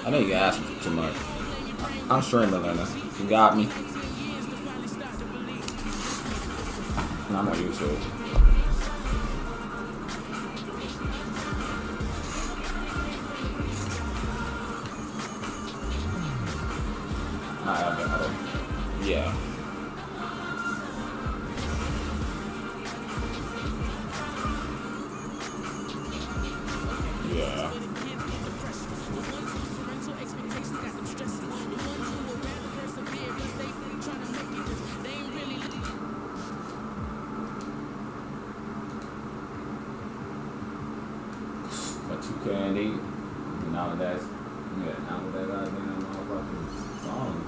I know you asked too much. I'm streaming, Lena. You got me. And I'm on YouTube. Yeah. Yeah. But 2K and eat. Now that's now that goddamn motherfucking song.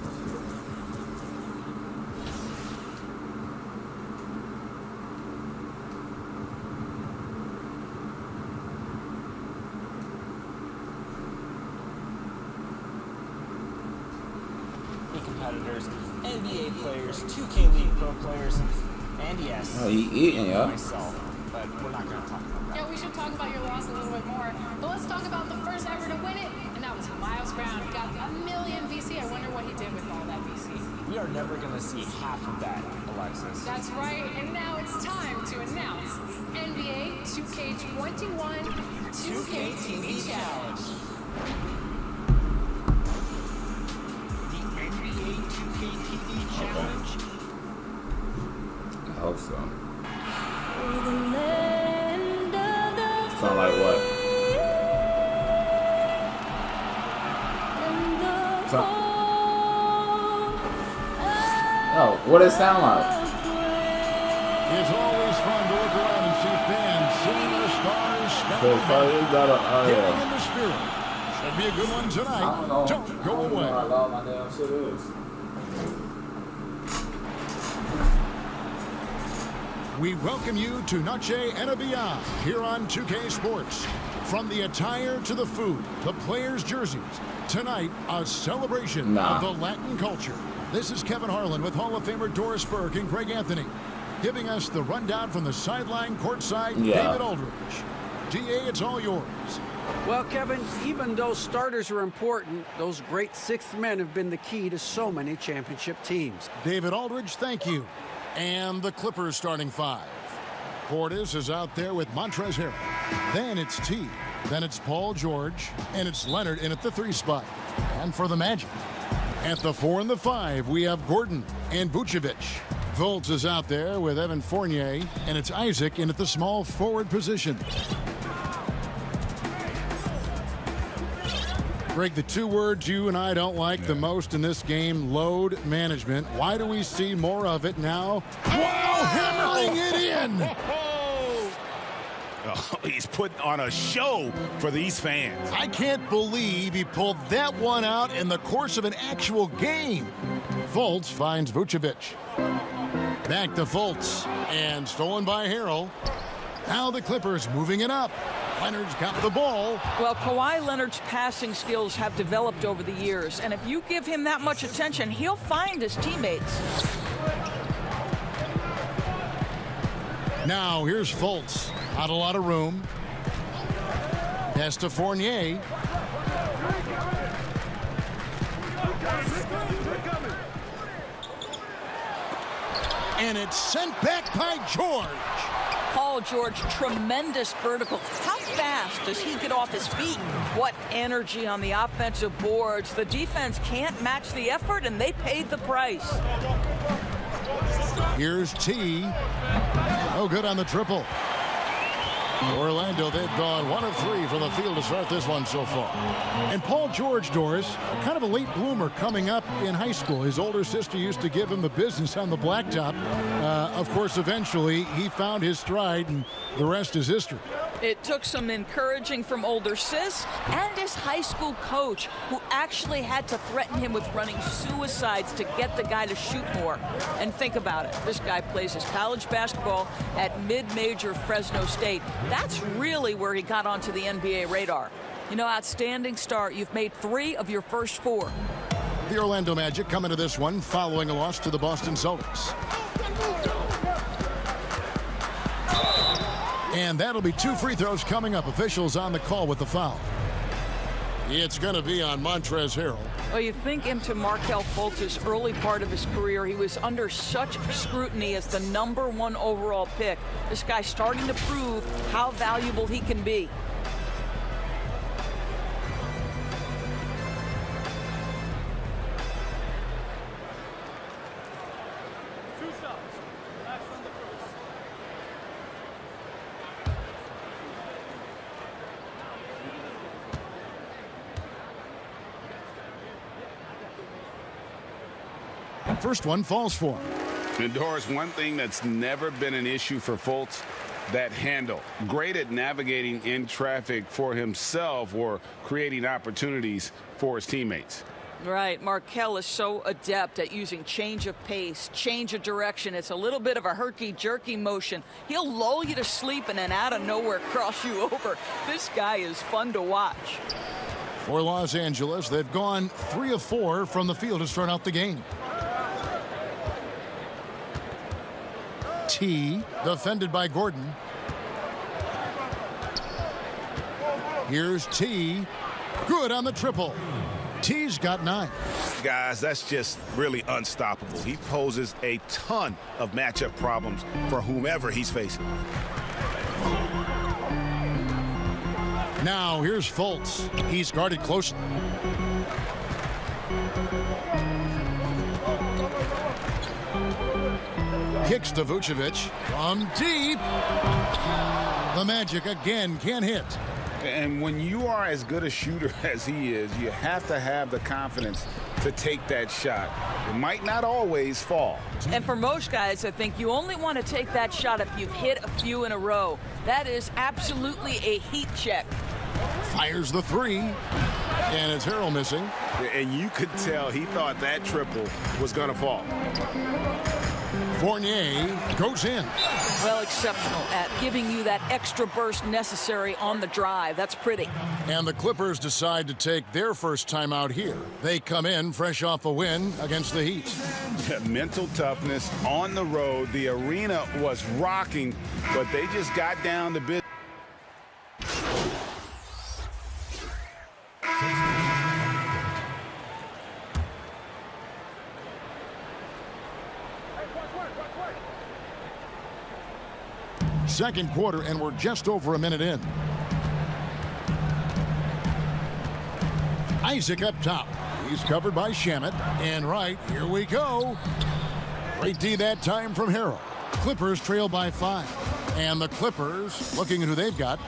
Competitors, NBA players, 2K League Pro players, and yes, eating, yeah. Myself, but we're not going to talk about that. Yeah, we should talk about your loss a little bit more. But let's talk about the first ever to win it, and that was Miles Brown. He got a million VC. I wonder what he did with all that VC. We are never going to see half of that, Alexis. That's right, and now it's time to announce NBA 2K21 2K TV Challenge. Challenge. I hope so. Sound like what? Oh, what does it sound like? It's always fun to look around and see fans singing the stars, getting in the spirit. Should be a good one tonight. Don't go away. I love my damn shit is. We welcome you to Noche and Beyond here on 2K Sports. From the attire to the food, the players' jerseys. Tonight, a celebration of the Latin culture. This is Kevin Harlan with Hall of Famer Doris Burke and Greg Anthony, giving us the rundown from the sideline courtside, David Aldridge. DA, it's all yours. Well, Kevin, even though starters are important, those great sixth men have been the key to so many championship teams. David Aldridge, thank you. And the Clippers starting five. Portis is out there with Montrezl Harrell. Then it's T. Then it's Paul George. And it's Leonard in at the 3 spot. And for the Magic, at the 4 and the 5, we have Gordon and Vucevic. Fultz is out there with Evan Fournier. And it's Isaac in at the small forward position. Greg, the two words you and I don't like the most in this game, load management. Why do we see more of it now? While hammering it in! Oh, he's putting on a show for these fans. I can't believe he pulled that one out in the course of an actual game. Fultz finds Vucevic. Back to Fultz. And stolen by Harrell. Now the Clippers moving it up. Leonard's got the ball. Well, Kawhi Leonard's passing skills have developed over the years, and if you give him that much attention, he'll find his teammates. Now here's Fultz. Not a lot of room. Pass to Fournier. And it's sent back by George. Paul George, tremendous vertical. How fast does he get off his feet? What energy on the offensive boards. The defense can't match the effort, and they paid the price. Here's T. No good on the triple. Orlando, they've gone 1 of 3 from the field to start this one so far. And Paul George, Doris, kind of a late bloomer coming up in high school. His older sister used to give him the business on the blacktop. Of course, eventually, he found his stride, and the rest is history. It took some encouraging from older sis and his high school coach, who actually had to threaten him with running suicides to get the guy to shoot more. And think about it. This guy plays his college basketball at mid-major Fresno State. That's really where he got onto the NBA radar. You know, outstanding start. You've made 3 of your first 4. The Orlando Magic come into this one following a loss to the Boston Celtics. And that'll be 2 free throws coming up. Officials on the call with the foul. It's going to be on Montrezl Harrell. Well, you think into Markelle Fultz's early part of his career, he was under such scrutiny as the #1 overall pick. This guy's starting to prove how valuable he can be. First one falls for him. And Doris, one thing that's never been an issue for Fultz, that handle. Great at navigating in traffic for himself or creating opportunities for his teammates. Right, Markelle is so adept at using change of pace, change of direction. It's a little bit of a herky-jerky motion. He'll lull you to sleep and then out of nowhere cross you over. This guy is fun to watch. For Los Angeles, they've gone 3 of 4 from the field to start out the game. T, defended by Gordon. Here's T. Good on the triple. T's got 9. Guys, that's just really unstoppable. He poses a ton of matchup problems for whomever he's facing. Now here's Fultz. He's guarded closely. Kicks to Vucevic from deep. The Magic again can't hit. And when you are as good a shooter as he is, you have to have the confidence to take that shot. It might not always fall. And for most guys, I think you only want to take that shot if you've hit a few in a row. That is absolutely a heat check. Fires the 3. And it's Harrell missing. And you could tell he thought that triple was going to fall. Fournier goes in. Well, exceptional at giving you that extra burst necessary on the drive. That's pretty. And the Clippers decide to take their first time out here. They come in fresh off a win against the Heat. Mental toughness on the road. The arena was rocking, but they just got down to business. Second quarter, and we're just over a minute in. Isaac up top. He's covered by Shamet. And right, here we go. Great D that time from Harrell. Clippers trail by 5. And the Clippers, looking at who they've got,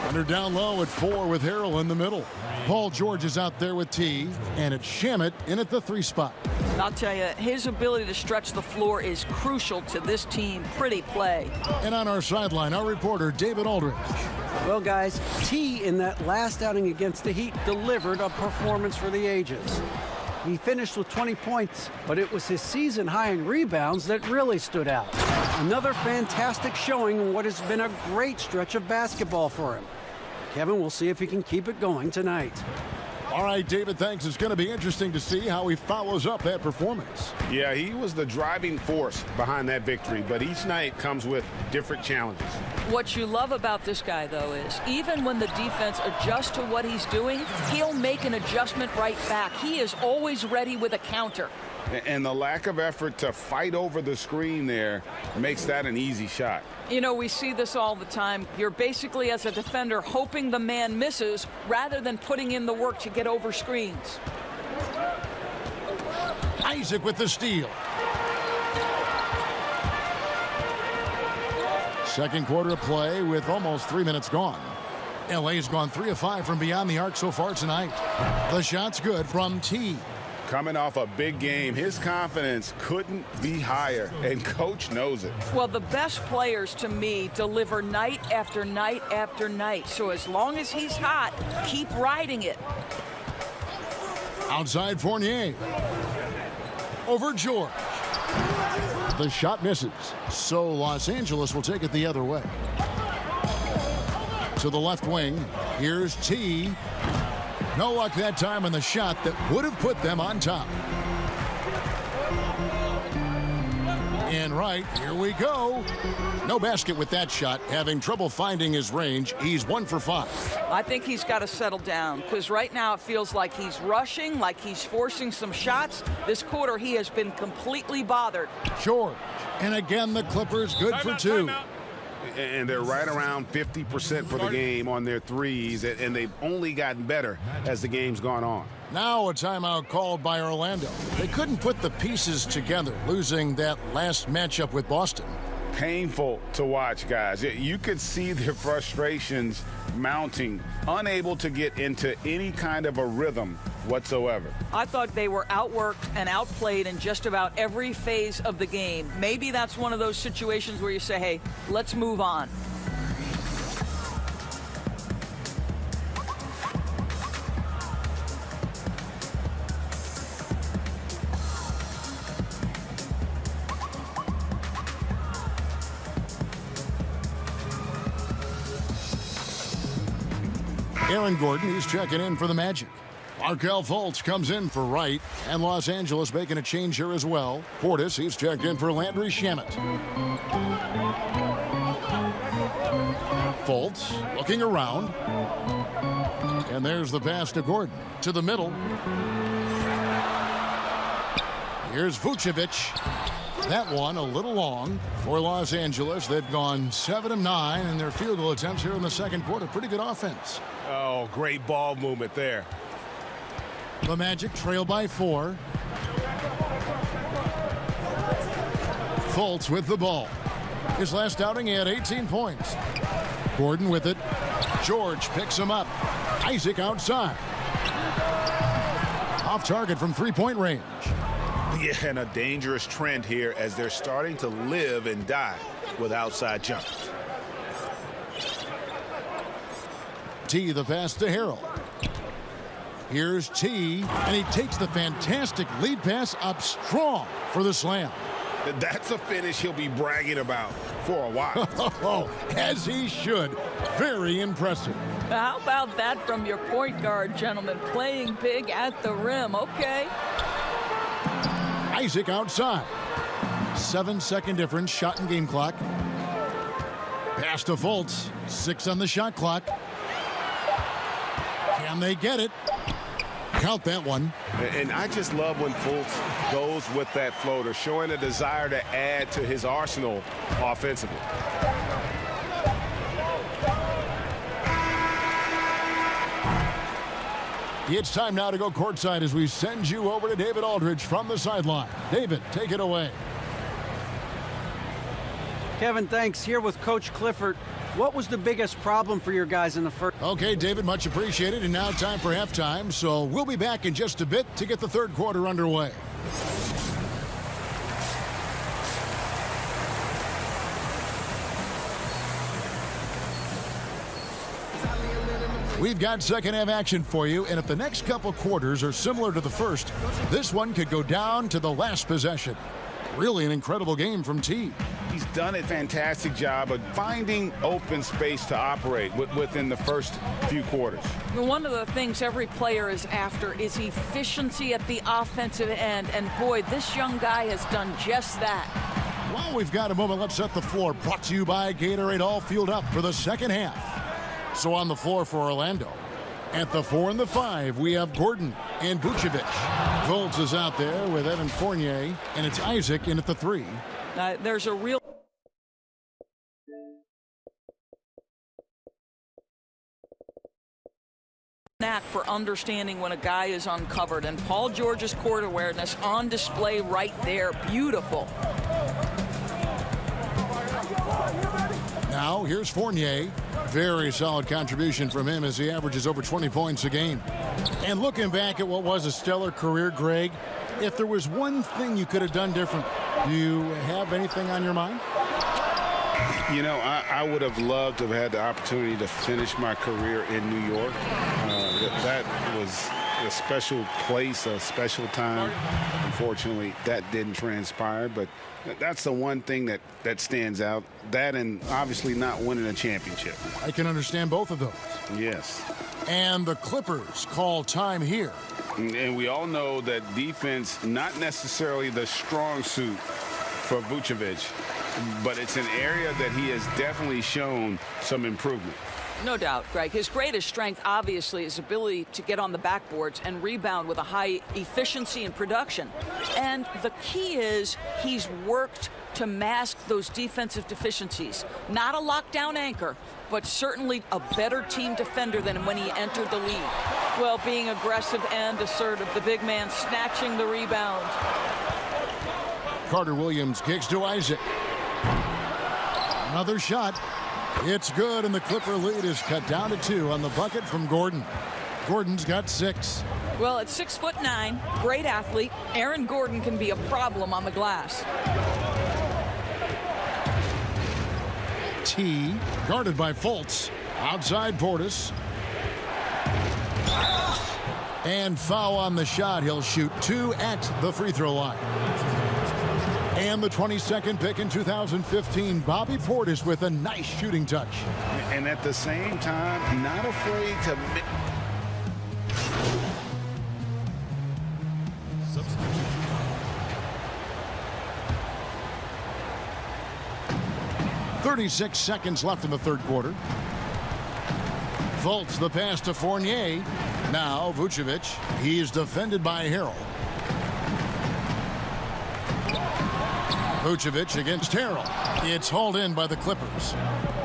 under down low at 4 with Harrell in the middle. Paul George is out there with T, and it's Shamet in at the 3 spot. I'll tell you, his ability to stretch the floor is crucial to this team. Pretty play. And on our sideline, our reporter, David Aldridge. Well, guys, T in that last outing against the Heat delivered a performance for the ages. He finished with 20 points, but it was his season high in rebounds that really stood out. Another fantastic showing in what has been a great stretch of basketball for him. Kevin, we'll see if he can keep it going tonight. All right, David, thanks. It's going to be interesting to see how he follows up that performance. Yeah, he was the driving force behind that victory, but each night comes with different challenges. What you love about this guy, though, is even when the defense adjusts to what he's doing, he'll make an adjustment right back. He is always ready with a counter. And the lack of effort to fight over the screen there makes that an easy shot. You know, we see this all the time. You're basically, as a defender, hoping the man misses rather than putting in the work to get over screens. Isaac with the steal. Second quarter of play with almost 3 minutes gone. LA's gone 3 of 5 from beyond the arc so far tonight. The shot's good from T. Coming off a big game, his confidence couldn't be higher, and coach knows it. Well, the best players, to me, deliver night after night after night. So as long as he's hot, keep riding it. Outside Fournier. Over George. The shot misses. So Los Angeles will take it the other way. To the left wing. Here's T. No luck that time on the shot that would have put them on top. And right, here we go. No basket with that shot. Having trouble finding his range. He's 1 for 5. I think he's got to settle down because right now it feels like he's rushing, like he's forcing some shots. This quarter he has been completely bothered. George. And again, the Clippers good for 2. And they're right around 50% for the game on their threes, and they've only gotten better as the game's gone on. Now a timeout called by Orlando. They couldn't put the pieces together, losing that last matchup with Boston. Painful to watch, guys. You could see their frustrations mounting, unable to get into any kind of a rhythm whatsoever. I thought they were outworked and outplayed in just about every phase of the game. Maybe that's one of those situations where you say, hey, let's move on. Aaron Gordon, he's checking in for the Magic. Markelle Fultz comes in for Wright, and Los Angeles making a change here as well. Portis, he's checked in for Landry Shamet. Fultz looking around. And there's the pass to Gordon. To the middle. Here's Vucevic. That one a little long for Los Angeles. They've gone 7 of 9 in their field goal attempts here in the second quarter. Pretty good offense. Oh, great ball movement there. The Magic trail by 4. Fultz with the ball. His last outing, he had 18 points. Gordon with it. George picks him up. Isaac outside. Off target from three-point range. Yeah, and a dangerous trend here as they're starting to live and die with outside jumpers. T, the pass to Harrell. Here's T, and he takes the fantastic lead pass up strong for the slam. That's a finish he'll be bragging about for a while. As he should. Very impressive. How about that from your point guard, gentlemen? Playing big at the rim. Okay. Isaac outside. 7-second difference, shot and game clock. Pass to Fultz. 6 on the shot clock. Can they get it? Count that one. And I just love when Fultz goes with that floater, showing a desire to add to his arsenal offensively. It's time now to go courtside as we send you over to David Aldridge from the sideline. David, take it away. Kevin, thanks. Here with Coach Clifford. What was the biggest problem for your guys in the first? Okay, David, much appreciated. And now time for halftime. So we'll be back in just a bit to get the third quarter underway. We've got second half action for you, and if the next couple quarters are similar to the first, this one could go down to the last possession. Really an incredible game from T. He's done a fantastic job of finding open space to operate within the first few quarters. One of the things every player is after is efficiency at the offensive end, and boy, this young guy has done just that. Well, we've got a moment. Let's set the floor. Brought to you by Gatorade. All fueled up for the second half. So on the floor for Orlando. At the 4 and the 5, we have Gordon and Vucevic. Fultz is out there with Evan Fournier, and it's Isaac in at the 3. There's a real knack for understanding when a guy is uncovered, and Paul George's court awareness on display right there. Beautiful. Now here's Fournier. Very solid contribution from him as he averages over 20 points a game. And looking back at what was a stellar career, Greg, if there was one thing you could have done different, do you have anything on your mind? You know, I would have loved to have had the opportunity to finish my career in New York. That was a special place, a special time. Unfortunately, that didn't transpire, but that's the one thing that stands out. That and obviously not winning a championship. I can understand both of those. Yes. And the Clippers call time here. And we all know that defense, not necessarily the strong suit for Vucevic, but it's an area that he has definitely shown some improvement. No doubt, Greg. His greatest strength, obviously, is ability to get on the backboards and rebound with a high efficiency and production. And the key is he's worked to mask those defensive deficiencies. Not a lockdown anchor, but certainly a better team defender than when he entered the league. Well, being aggressive and assertive, the big man snatching the rebound. Carter Williams kicks to Isaac. Another shot. It's good, and the Clipper lead is cut down to 2 on the bucket from Gordon. Gordon's got 6. Well, at 6'9", great athlete, Aaron Gordon can be a problem on the glass. T, guarded by Fultz. Outside Portis. And foul on the shot. He'll shoot 2 at the free throw line. And the 22nd pick in 2015, Bobby Portis with a nice shooting touch. And at the same time, not afraid to... 36 seconds left in the third quarter. Fultz the pass to Fournier. Now Vucevic. He's defended by Harrell. Vucevic against Harrell. It's hauled in by the Clippers.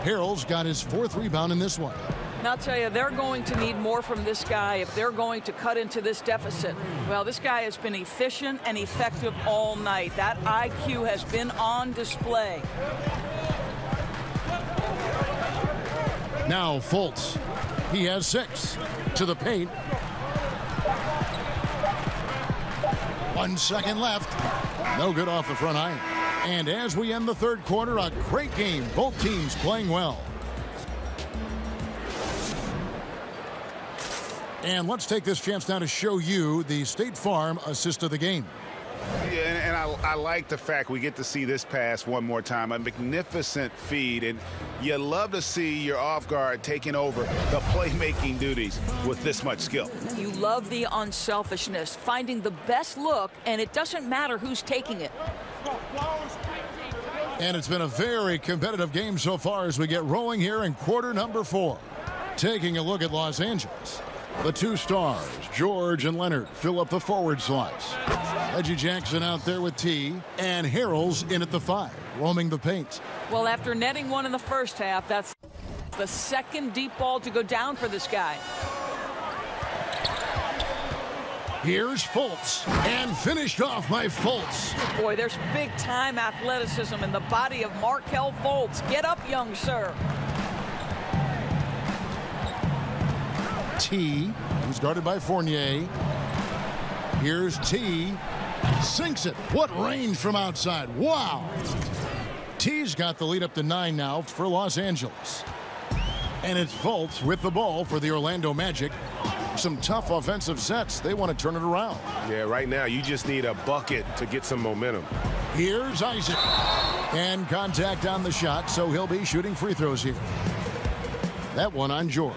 Harrell's got his 4th rebound in this one. And I'll tell you, they're going to need more from this guy if they're going to cut into this deficit. Well, this guy has been efficient and effective all night. That IQ has been on display. Now Fultz. He has 6. To the paint. 1 second left. No good off the front iron. And as we end the third quarter, a great game. Both teams playing well. And let's take this chance now to show you the State Farm assist of the game. Yeah, and I like the fact we get to see this pass one more time. A magnificent feed, and you love to see your off guard taking over the playmaking duties with this much skill. You love the unselfishness, finding the best look, and it doesn't matter who's taking it. And it's been a very competitive game so far as we get rolling here in quarter number 4. Taking a look at Los Angeles. The 2 stars, George and Leonard, fill up the forward slots. Reggie Jackson out there with T, and Harrell's in at the 5, roaming the paint. Well, after netting 1 in the first half, that's the second deep ball to go down for this guy. Here's Fultz, and finished off by Fultz. Boy, there's big-time athleticism in the body of Markelle Fultz. Get up, young sir. T, who's guarded by Fournier. Here's T, sinks it. What range from outside. Wow. T's got the lead up to 9 now for Los Angeles. And it's Fultz with the ball for the Orlando Magic. Some tough offensive sets. They want to turn it around. Yeah, right now you just need a bucket to get some momentum. Here's Isaac. And contact on the shot, so he'll be shooting free throws here. That one on George.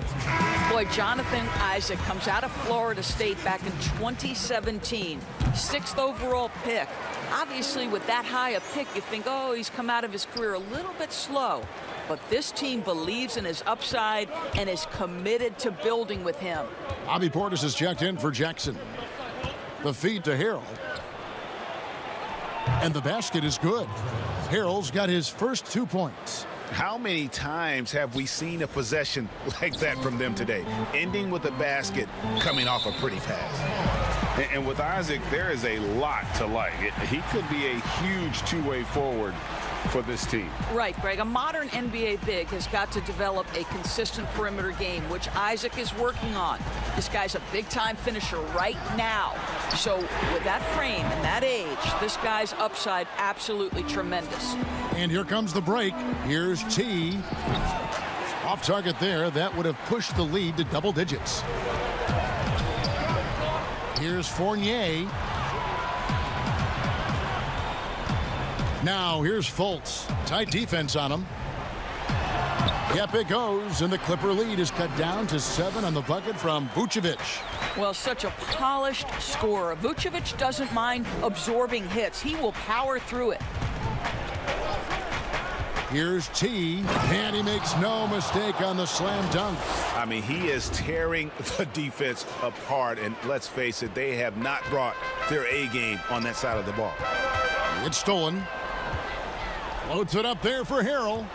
Boy, Jonathan Isaac comes out of Florida State back in 2017. 6th overall pick. Obviously, with that high a pick, you think, oh, he's come out of his career a little bit slow. But this team believes in his upside and is committed to building with him. Bobby Portis is checked in for Jackson. The feed to Harrell. And the basket is good. Harrell's got his first 2 points. How many times have we seen a possession like that from them today? Ending with a basket, coming off a pretty pass. And with Isaac, there is a lot to like. He could be a huge two-way forward for this team. Right, Greg. A modern NBA big has got to develop a consistent perimeter game, which Isaac is working on. This guy's a big-time finisher right now. So with that frame and that age, this guy's upside absolutely tremendous. And here comes the break. Here's T. Off target there. That would have pushed the lead to double digits. Here's Fournier. Now here's Fultz. Tight defense on him. Yep, it goes, and the Clipper lead is cut down to 7 on the bucket from Vucevic. Well, such a polished scorer. Vucevic doesn't mind absorbing hits. He will power through it. Here's T, and he makes no mistake on the slam dunk. I mean, he is tearing the defense apart, and let's face it, they have not brought their A game on that side of the ball. It's stolen. Floats it up there for Harrell.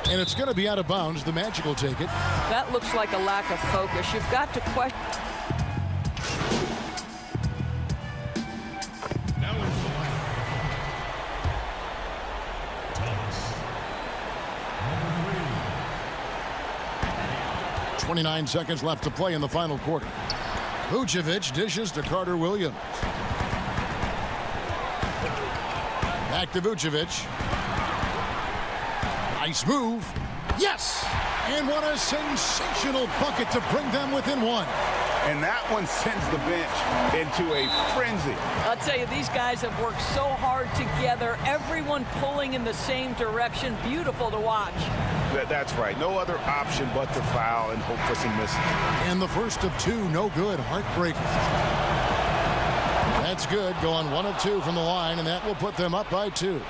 And it's going to be out of bounds. The Magic will take it. That looks like a lack of focus. You've got to question. 29 seconds left to play in the final quarter. Vucevic dishes to Carter Williams. Back to Vucevic. Nice move. Yes! And what a sensational bucket to bring them within one. And that one sends the bench into a frenzy. I'll tell you, these guys have worked so hard together. Everyone pulling in the same direction. Beautiful to watch. That's right. No other option but to foul and hope for some misses. And the first of two, no good. Heartbreaker. That's good. Going 1 of 2 from the line, and that will put them up by 2.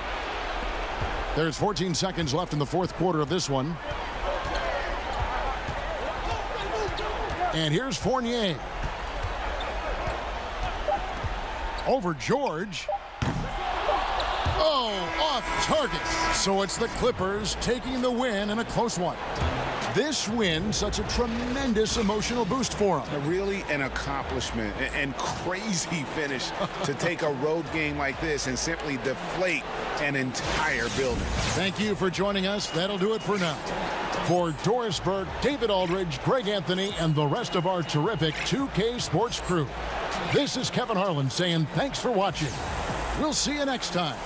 There's 14 seconds left in the fourth quarter of this one. And here's Fournier. Over George. Oh, off target. So it's the Clippers taking the win in a close one. This win, such a tremendous emotional boost for them. Really an accomplishment and crazy finish to take a road game like this and simply deflate an entire building. Thank you for joining us. That'll do it for now. For Doris Burke, David Aldridge, Greg Anthony, and the rest of our terrific 2K Sports crew, this is Kevin Harlan saying thanks for watching. We'll see you next time.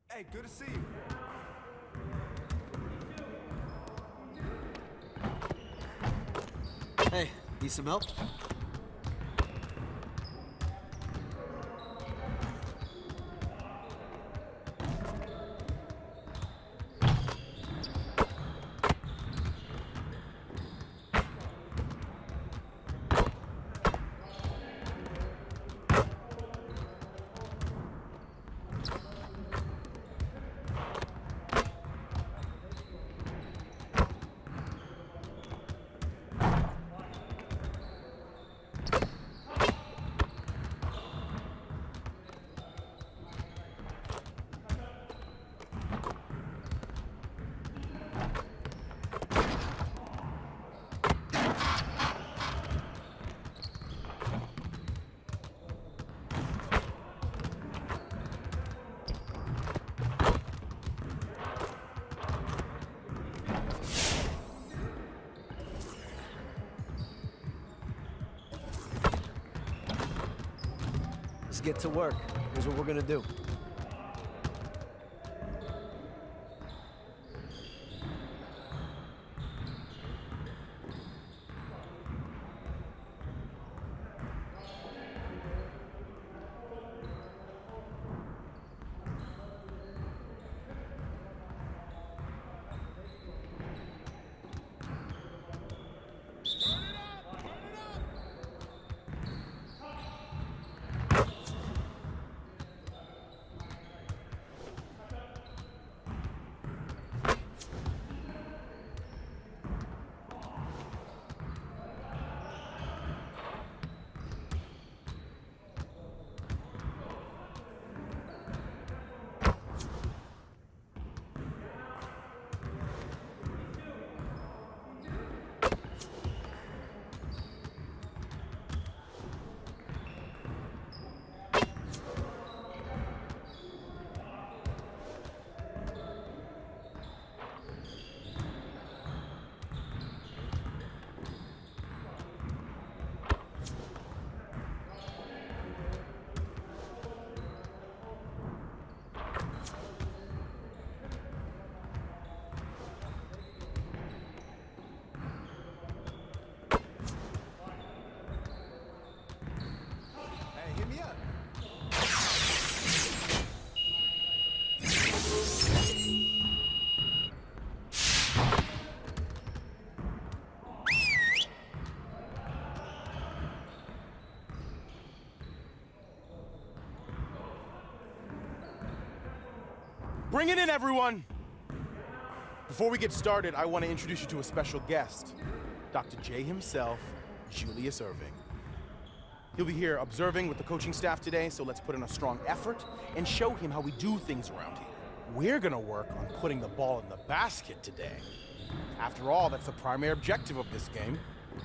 Hey, good to see you. Hey, need some help? Let's get to work. Here's what we're gonna do. Bring it in, everyone. Before we get started, I want to introduce you to a special guest, Dr. J himself, Julius Erving. He'll be here observing with the coaching staff today, so let's put in a strong effort and show him how we do things around here. We're gonna work on putting the ball in the basket today. After all, that's the primary objective of this game.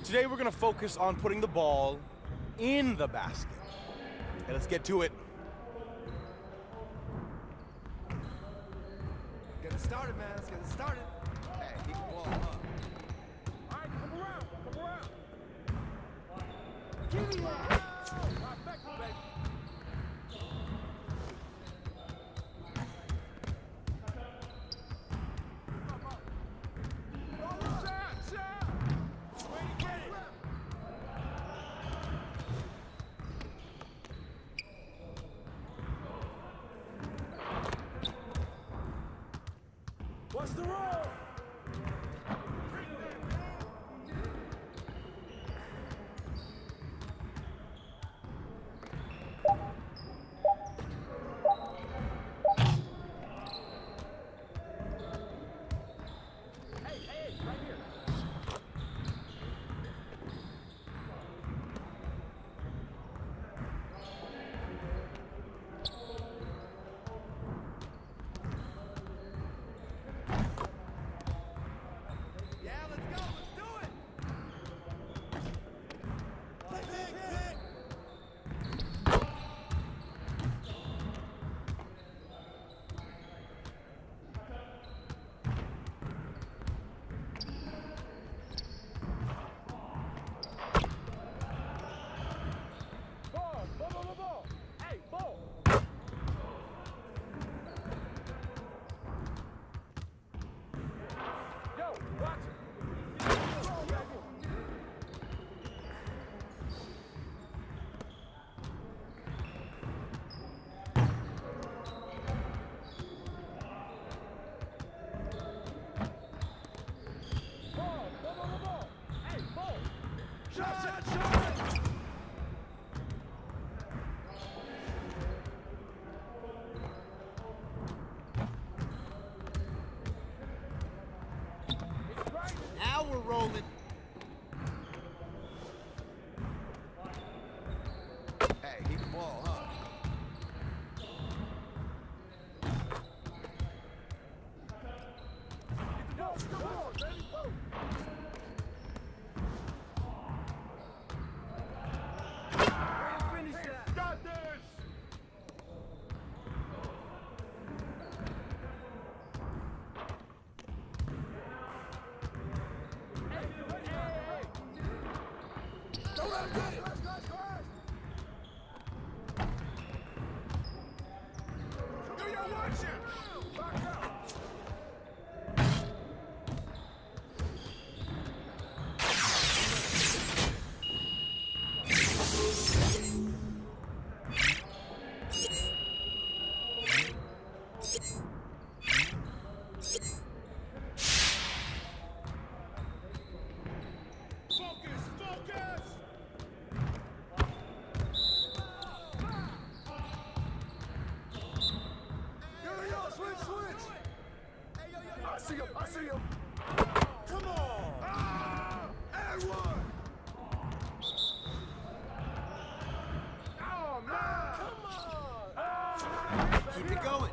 Today we're gonna focus on putting the ball in the basket. Okay, let's get to it. Get it started, man. Let's get it started. Hey, keep the ball up. All right, come around, come around. Give me that. Trifecta, baby. What's the roll? Hey, right here. Yeah, let's go. Let's do it. Ball. Hey, ball. Yo, watch it. Ball. Hey, ball. Shot. Now we're rolling. Hey, keep the ball, huh? Come on, baby. Finish that. Got this. Don't let him get it. Do your watching. Back up. Focus. Yo, switch. I see him. Come on. And one. Oh, man. Come on. Keep it going.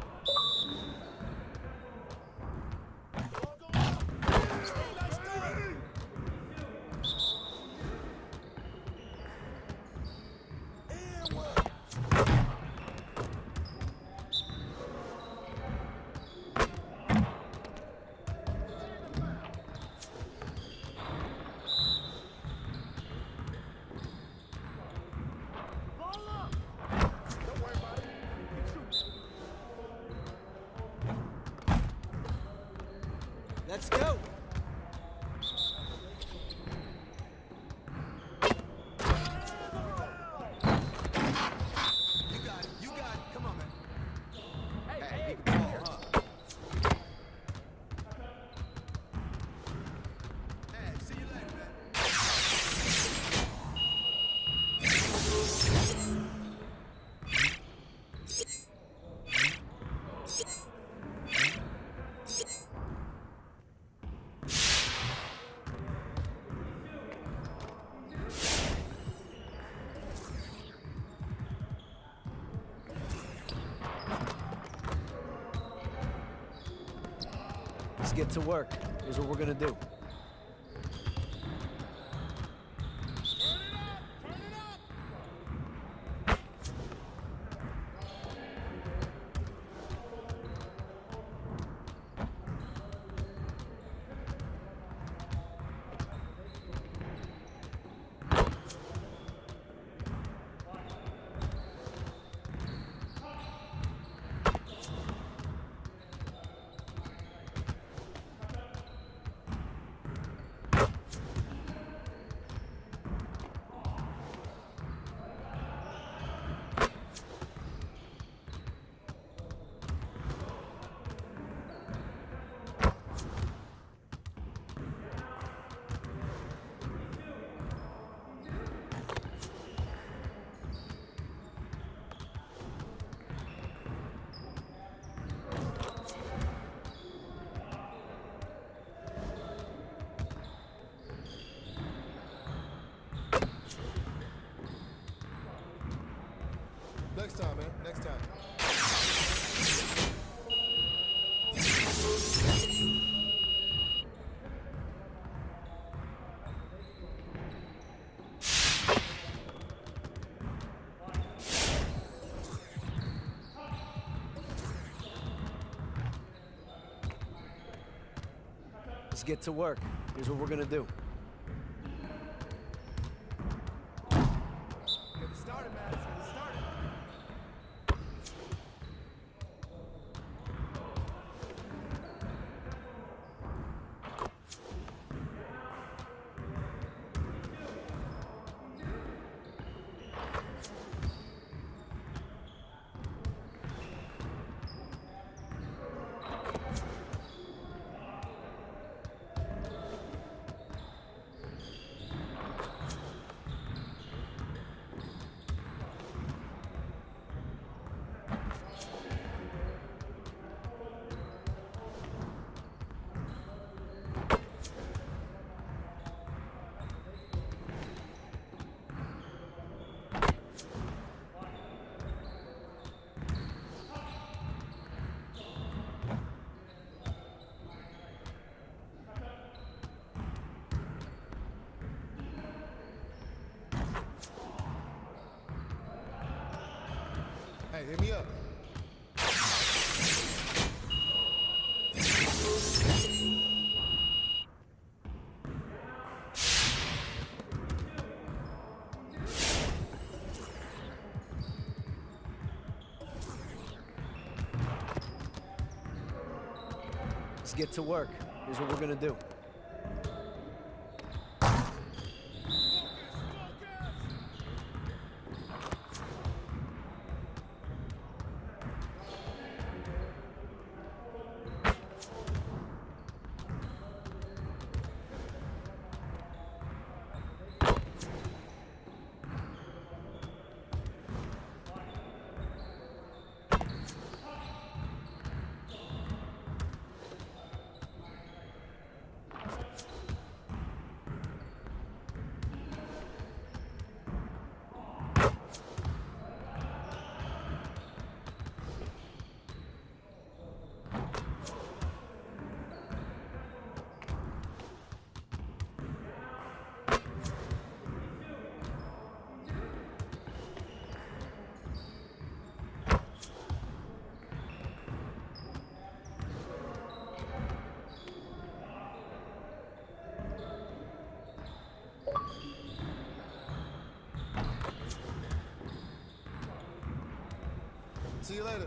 Let's go. You got it. Come on, man. Hey, keep the ball, huh? Hey, see you later, man. Let's get to work. Here's what we're gonna do. Next time, man. Next time. Let's get to work. Here's what we're gonna do. Get it started, man. Let's get it started. Hey, hit me up. Let's get to work. Here's what we're gonna do. See you later.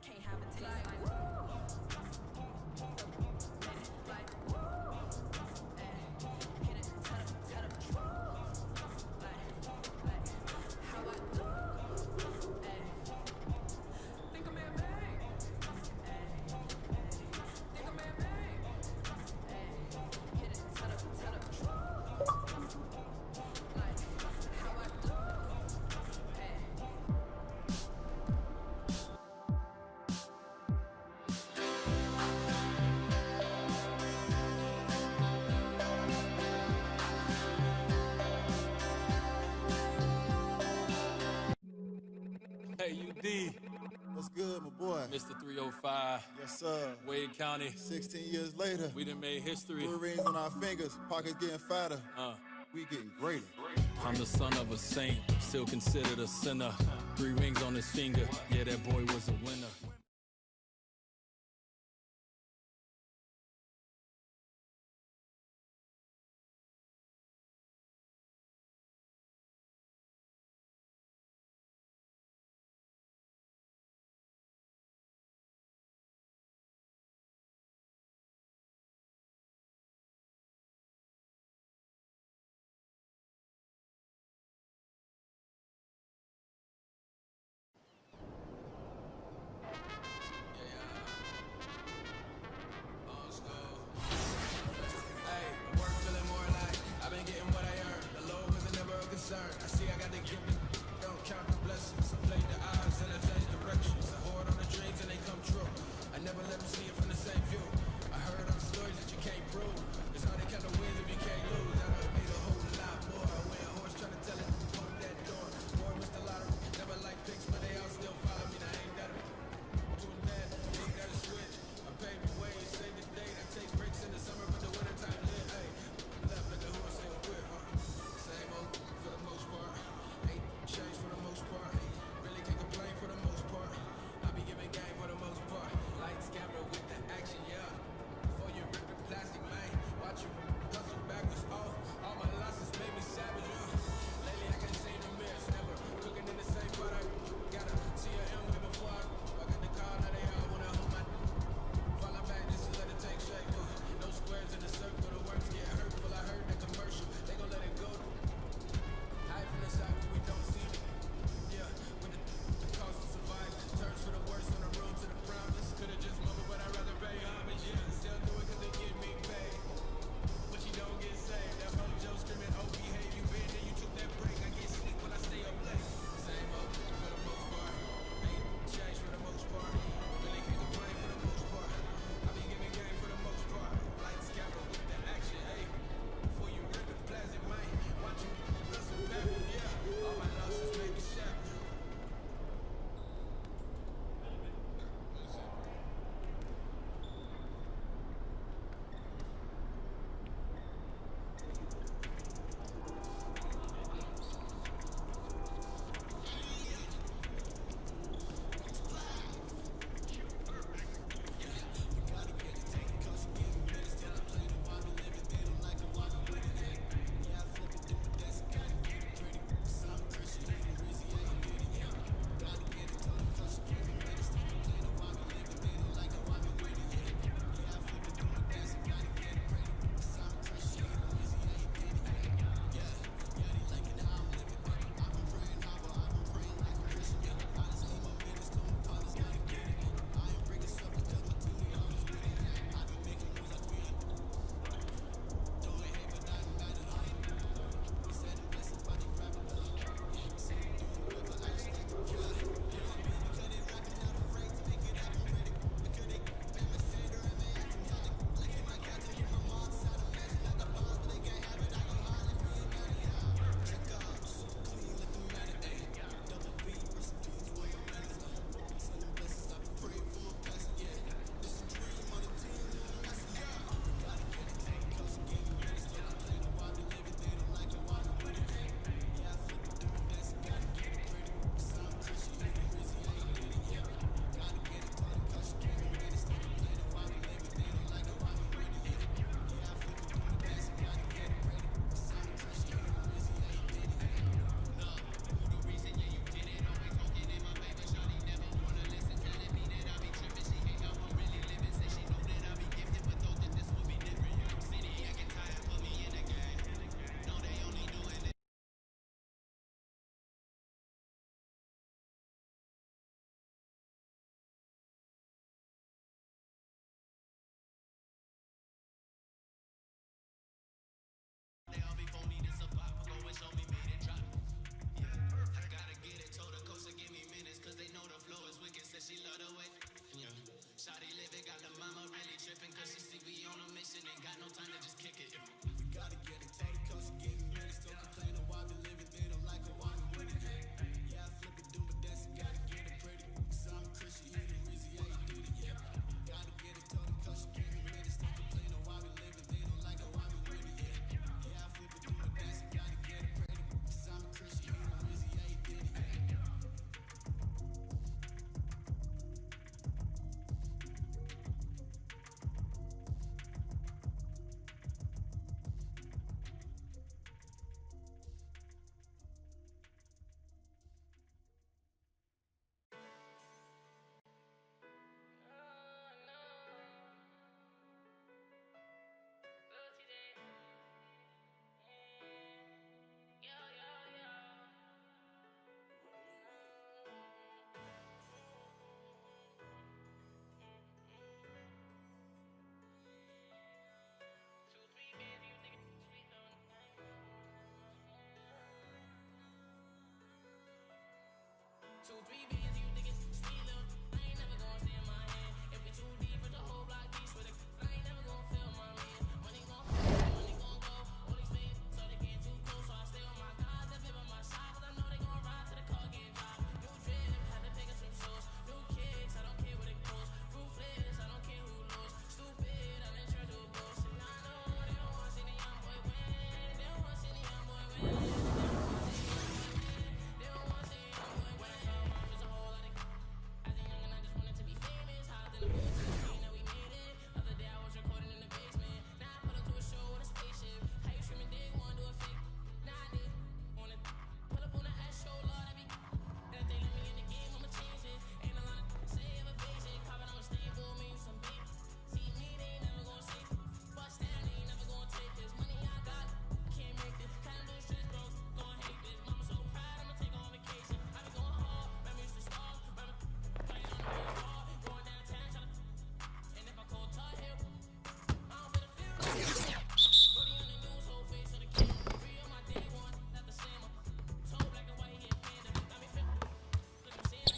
Can't have a taste like Hey, UD. What's good, my boy? Mr. 305. Yes, sir. Wade County. 16 years later. We done made history. 3 rings on our fingers, pockets getting fatter. We getting greater. I'm the son of a saint, still considered a sinner. 3 rings on his finger, yeah, that boy was a winner.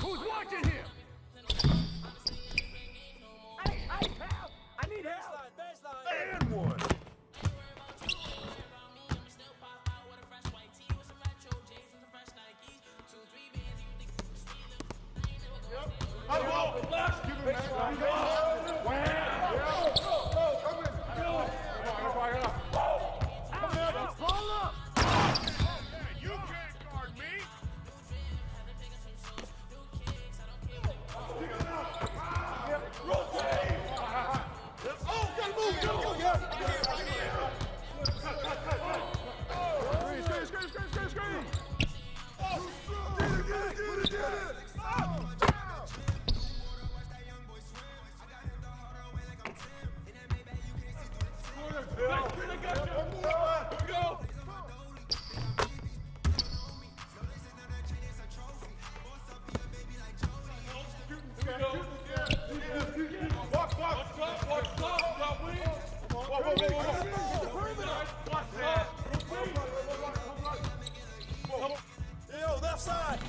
Who's watching here? Hey, help! I need help! Baseline. And one. Yo, left side.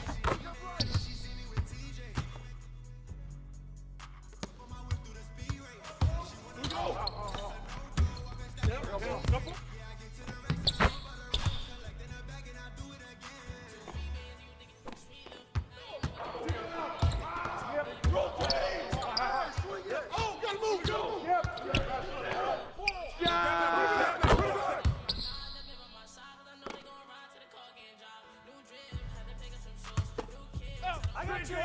I got you.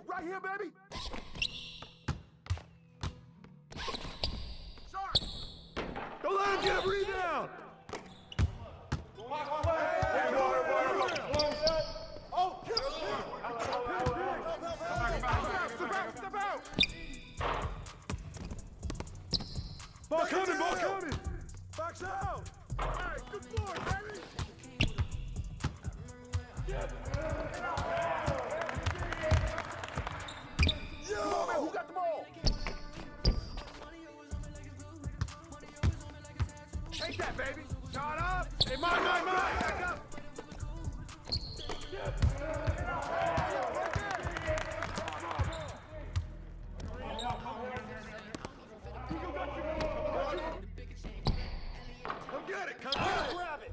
Right here, baby. Don't let him get a rebound. Oh, step out. Ball coming. Box out. All right, good boy, baby. Yo, man, who got the ball? Take that, baby. Shot up. Hey, mine. Back up. Come get it. Come grab it.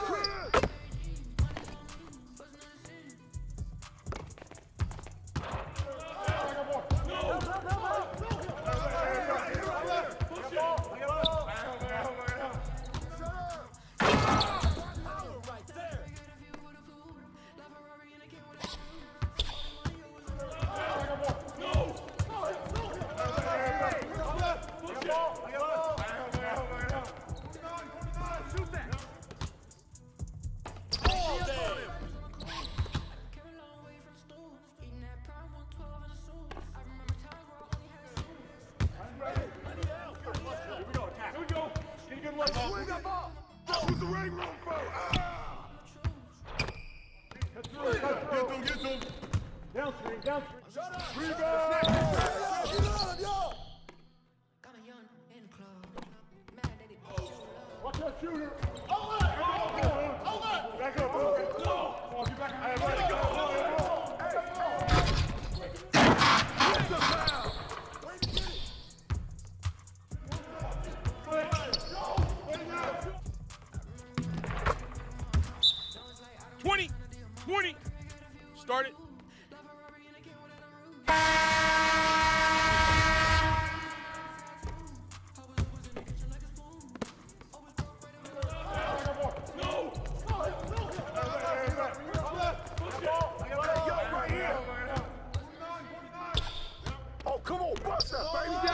Chris. Get to him. Down three. Shut up. Rebound. Watch that shooter. Hold it. Back up. Go. Come on, get back. Hey, let it go. What's the foul? Way to get it. 20. Start it. Oh, come on, bust that, baby. Get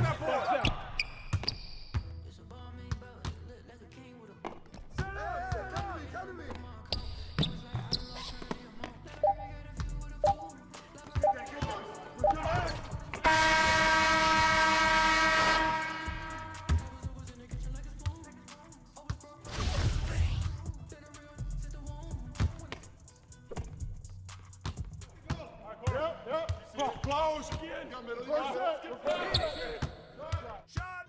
that ball down. Come to me. Yep. Close again. Shot.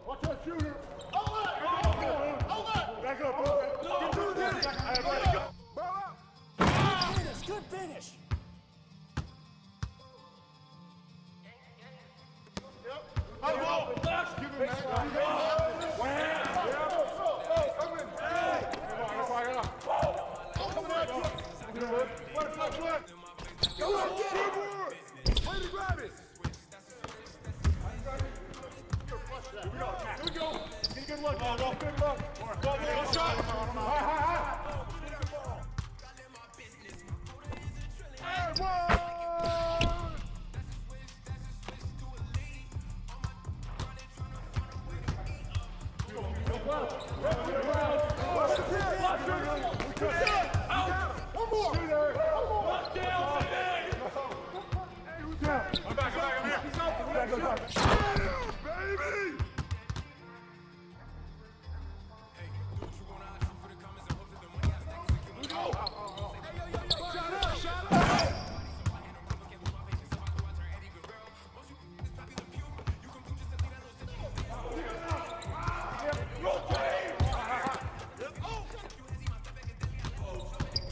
Watch that shooter. Hold it. Back up. Ball up. Good finish. Give him that. Here we go. Get good luck. Good luck. Go shot. High. Hey, whoa! One more. I'm back. I'm here. Baby!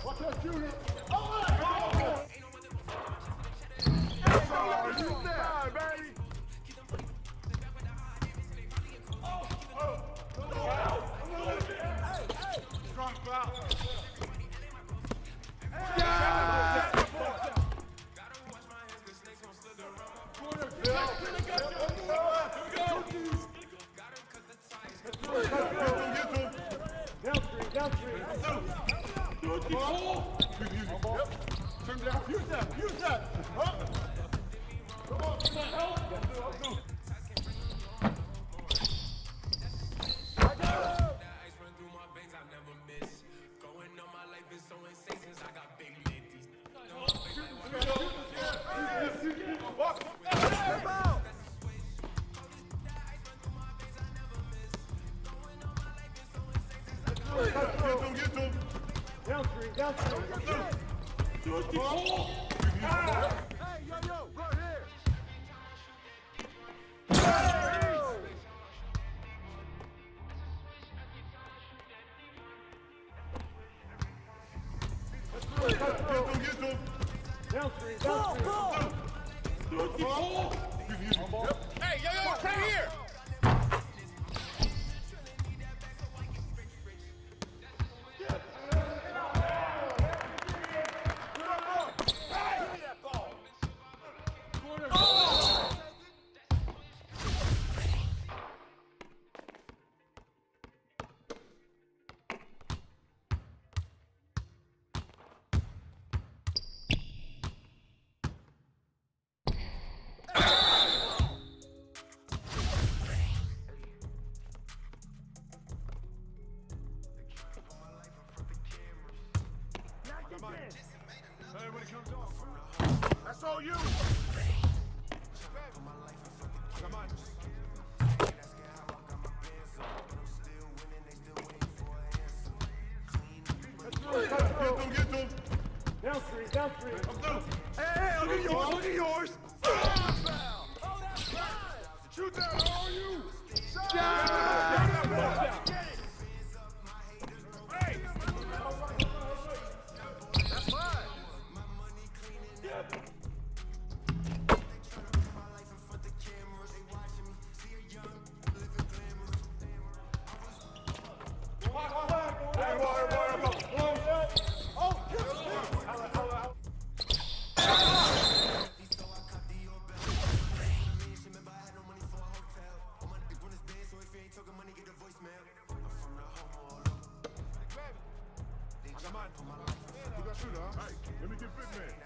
Watch that shooter. You die, baby. Strong foul. Down three. Turn down. Use that. Huh? Come on, help. Get to him. Down three. Hey, yo, right here. Get to him. Down three. Hey, yo, right here. That's all you. Come on. Down three, down three. I'm through. Hey, look at yours, look at yours. Shoot that, how are you? Hey! That's fine. Let me get fit, man.